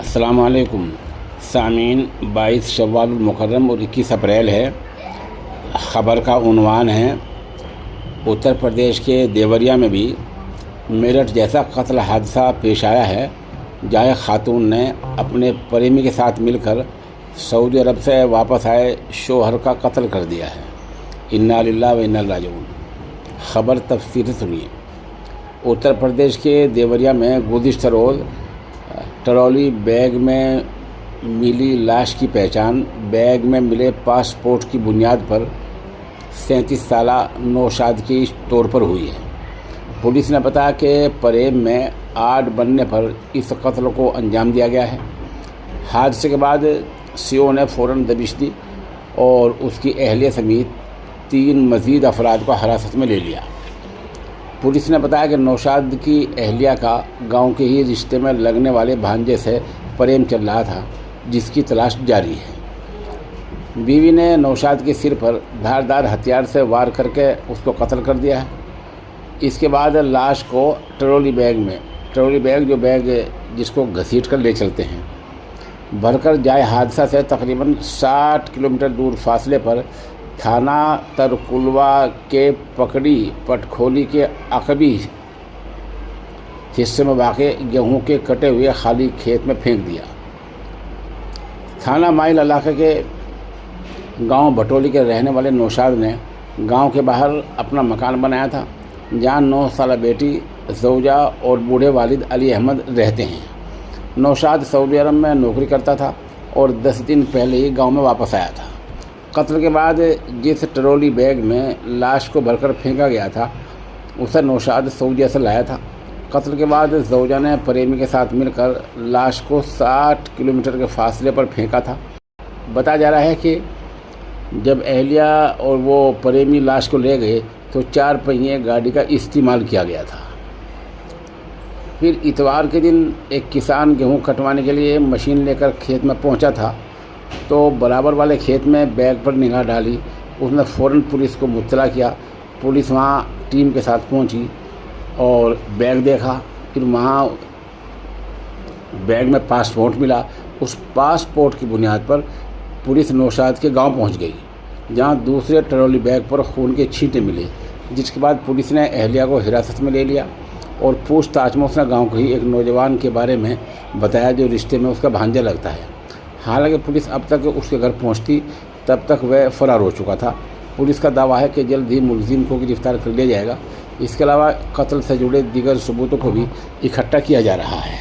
अस्सलाम वालेकुम सामीन। 22 शव्वाल मुकर्रम और 21 अप्रैल है। ख़बर का उन्वान है, उत्तर प्रदेश के देवरिया में भी मेरठ जैसा कत्ल हादसा पेश आया है, जहाँ खातून ने अपने प्रेमी के साथ मिलकर सऊदी अरब से वापस आए शोहर का कत्ल कर दिया है। इन्ना लिल्लाहि व इन्ना इलैहि राजिऊन। ख़बर तफसील से सुनिए। उत्तर प्रदेश के देवरिया में गुज़िश्ता रोज़ ट्रॉली बैग में मिली लाश की पहचान बैग में मिले पासपोर्ट की बुनियाद पर 37 साला नौशाद के तौर पर हुई है। पुलिस ने बताया कि प्रेम में आड़ बनने पर इस कत्ल को अंजाम दिया गया है। हादसे के बाद सीओ ने फ़ौरन दबिश दी और उसकी अहलिया समेत 3 मज़ीद अफराद को हिरासत में ले लिया। पुलिस ने बताया कि नौशाद की अहलिया का गांव के ही रिश्ते में लगने वाले भांजे से प्रेम चल रहा था, जिसकी तलाश जारी है। बीवी ने नौशाद के सिर पर धारदार हथियार से वार करके उसको कत्ल कर दिया है। इसके बाद लाश को ट्रॉली बैग जो बैग जिसको घसीट कर ले चलते हैं, भरकर जाए हादसा से तकरीबन 60 किलोमीटर दूर फासले पर थाना तरकुलवा के पकड़ी पटखोली के अकबी हिस्से में वाक़े गेहूं के कटे हुए खाली खेत में फेंक दिया। थाना माइल इलाके के गांव भटोली के रहने वाले नौशाद ने गांव के बाहर अपना मकान बनाया था, जहां 9 साला बेटी ज़ौजा और बूढ़े वालिद अली अहमद रहते हैं। नौशाद सऊदी अरब में नौकरी करता था और 10 दिन पहले ही गांव में वापस आया था। कत्ल के बाद जिस ट्रॉली बैग में लाश को भरकर फेंका गया था, उसे नौशाद सऊदीया से लाया था। कत्ल के बाद ज़ौजा ने प्रेमी के साथ मिलकर लाश को 60 किलोमीटर के फासले पर फेंका था। बताया जा रहा है कि जब अहलिया और वो प्रेमी लाश को ले गए तो 4 पहिए गाड़ी का इस्तेमाल किया गया था। फिर इतवार के दिन एक किसान गेहूं कटवाने के लिए मशीन लेकर खेत में पहुंचा था, तो बराबर वाले खेत में बैग पर निगाह डाली। उसने फ़ौरन पुलिस को मुत्तला किया। पुलिस वहाँ टीम के साथ पहुंची और बैग देखा। फिर वहाँ बैग में पासपोर्ट मिला। उस पासपोर्ट की बुनियाद पर पुलिस नौशाद के गांव पहुंच गई, जहां दूसरे ट्रॉली बैग पर खून के छींटे मिले, जिसके बाद पुलिस ने अहलिया को हिरासत में ले लिया और पूछताछ में उसने गाँव के ही एक नौजवान के बारे में बताया, जो रिश्ते में उसका भांजा लगता है। हालांकि पुलिस अब तक उसके घर पहुंचती तब तक वह फरार हो चुका था। पुलिस का दावा है कि जल्द ही मुलजिम को गिरफ्तार कर लिया जाएगा। इसके अलावा कत्ल से जुड़े दीगर सबूतों को भी इकट्ठा किया जा रहा है।